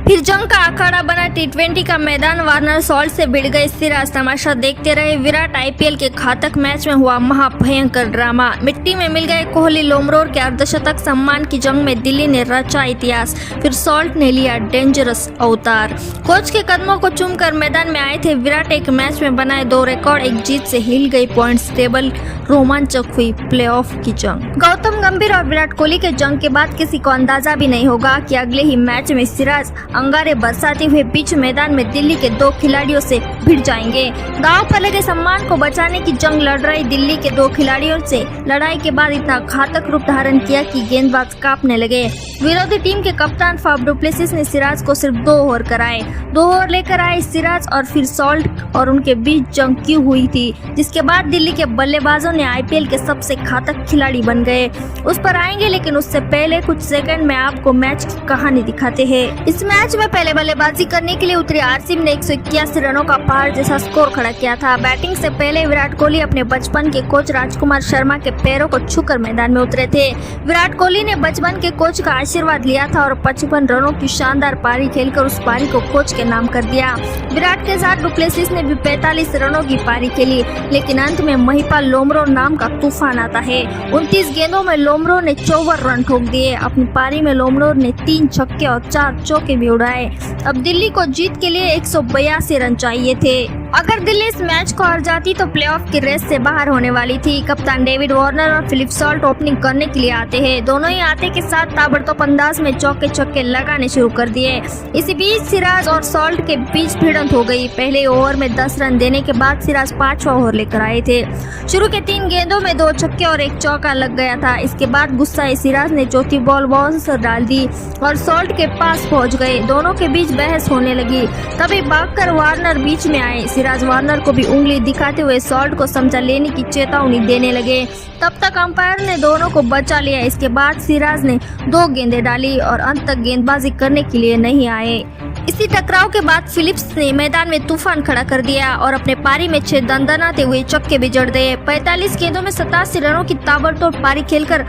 फिर जंग का अखाड़ा बना टी20 का मैदान। वार्नर सॉल्ट से भिड़ गए सिराज। तमाशा देखते रहे विराट। आईपीएल के घातक मैच में हुआ महाभयंकर ड्रामा। मिट्टी में मिल गए कोहली। लोमरोर के अर्धशतक सम्मान की जंग में दिल्ली ने रचा इतिहास। फिर सॉल्ट ने लिया डेंजरस अवतार। कोच के कदमों को चूमकर मैदान में आए थे विराट। एक मैच में बनाए 2 रिकॉर्ड। एक जीत से हिल गई पॉइंट्स टेबल। रोमांचक हुई प्लेऑफ की जंग। गौतम गंभीर और विराट कोहली के जंग के बाद किसी को अंदाजा भी नहीं होगा कि अगले ही मैच में सिराज अंगारे बरसाते हुए बीच मैदान में दिल्ली के 2 खिलाड़ियों से भिड़ जाएंगे। दांव पर लगे सम्मान को बचाने की जंग लड़ रही दिल्ली के 2 खिलाड़ियों से लड़ाई के बाद इतना घातक रूप धारण किया कि गेंदबाज कांपने लगे। विरोधी टीम के कप्तान फाफ डु प्लेसिस ने सिराज को सिर्फ 2 ओवर कराए। 2 ओवर लेकर आए सिराज और फिर सॉल्ट और उनके बीच जंग क्यों हुई थी, जिसके बाद दिल्ली के बल्लेबाजों ने आईपीएल के सबसे घातक खिलाड़ी बन गए। उस पर आएंगे, लेकिन उससे पहले कुछ सेकंड में आपको मैच की कहानी दिखाते हैं। इस मैच में पहले बल्लेबाजी करने के लिए उतरी आरसीबी ने 181 रनों का पहाड़ जैसा स्कोर खड़ा किया था। बैटिंग से पहले विराट कोहली अपने बचपन के कोच राजकुमार शर्मा के पैरों को छूकर मैदान में उतरे थे। विराट कोहली ने बचपन के कोच का आशीर्वाद लिया था और 55 रनों की शानदार पारी खेलकर उस पारी को कोच के नाम कर दिया। विराट के साथ डु प्लेसिस ने भी 45 रनों की पारी खेली, लेकिन अंत में महिपाल लोमरोर नाम का तूफान आता है। 29 गेंदों में लोमरोर ने 54 रन ठोक दिए। अपनी पारी में लोमरोर ने 3 छक्के और 4 चौके भी उड़ाए। अब दिल्ली को जीत के लिए 182 रन चाहिए थे। अगर दिल्ली इस मैच को हार जाती तो प्लेऑफ की रेस से बाहर होने वाली थी। कप्तान डेविड वार्नर और फिलिप सॉल्ट ओपनिंग करने के लिए आते हैं। दोनों ही आते के साथ ताबड़तोड़ अंदाज में चौके छक्के लगाने शुरू कर दिए। इसी बीच सिराज और सॉल्ट के बीच भिड़ंत हो गई। पहले ओवर में 10 रन देने के बाद सिराज 5वां ओवर लेकर आए थे। शुरू के 3 गेंदों में 2 छक्के और 1 चौका लग गया था। इसके बाद गुस्साए सिराज ने चौथी बॉल बाउंसर डाल दी और सॉल्ट के पास पहुंच गए। दोनों के बीच बहस होने लगी। तभी भागकर वार्नर बीच में आए। सिराज वार्नर को भी उंगली दिखाते हुए सॉल्ट को समझा लेने की चेतावनी देने लगे। तब तक अंपायर ने दोनों को बचा लिया। इसके बाद सिराज ने 2 गेंदें डाली और अंत तक गेंदबाजी करने के लिए नहीं आए। इसी टकराव के बाद फिलिप्स ने मैदान में तूफान खड़ा कर दिया और अपने पारी में 6 दंदनाते हुए छक्के भी जड़ दिए। 45 गेंदों में 87 रनों की ताबड़तोड़ पारी खेलकर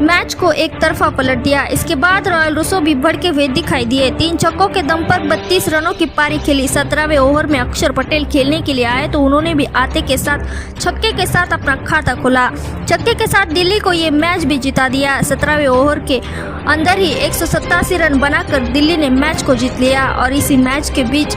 मैच को एक तरफा पलट दिया। इसके बाद रॉयल रूसो भी भड़के हुए दिखाई दिए। 3 छक्कों के दम पर 32 रनों की पारी खेली। 17वें ओवर में अक्षर पटेल खेलने के लिए आए तो उन्होंने भी आते के साथ छक्के के साथ अपना खाता खोला। छक्के के साथ दिल्ली को ये मैच भी जिता दिया। 17वें ओवर के अंदर ही 187 रन बनाकर दिल्ली ने मैच को जीत लिया। और इसी मैच के बीच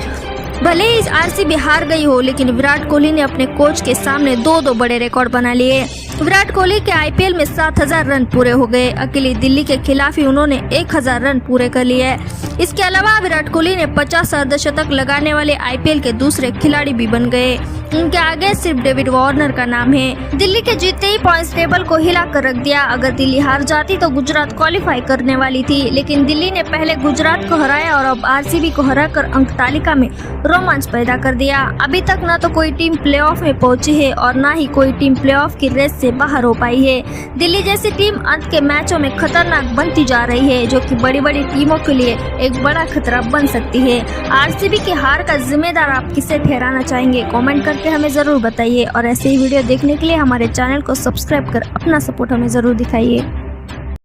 भले ही आरसीबी हार गई हो, लेकिन विराट कोहली ने अपने कोच के सामने 2 बड़े रिकॉर्ड बना लिए। विराट कोहली के आईपीएल में 7000 रन पूरे हो गए। अकेली दिल्ली के खिलाफ ही उन्होंने 1000 रन पूरे कर लिए। इसके अलावा विराट कोहली ने 50 अर्धशतक लगाने वाले आईपीएल के दूसरे खिलाड़ी भी बन गए। उनके आगे सिर्फ डेविड वार्नर का नाम है। दिल्ली के जीतते ही पॉइंट्स टेबल को हिला कर रख दिया। अगर दिल्ली हार जाती तो गुजरात क्वालिफाई करने वाली थी, लेकिन दिल्ली ने पहले गुजरात को हराया और अब आरसीबी को हराकर अंक तालिका में रोमांच पैदा कर दिया। अभी तक न तो कोई टीम प्लेऑफ में पहुंची है और न ही कोई टीम प्लेऑफ की रेस से बाहर हो पाई है। दिल्ली जैसी टीम अंत के मैचों में खतरनाक बनती जा रही है, जो कि बड़ी बड़ी टीमों के लिए एक बड़ा खतरा बन सकती है। आरसीबी की हार का जिम्मेदार आप किसे ठहराना चाहेंगे? कमेंट करके हमें जरूर बताइए और ऐसे ही वीडियो देखने के लिए हमारे चैनल को सब्सक्राइब कर अपना सपोर्ट हमें जरूर दिखाइए।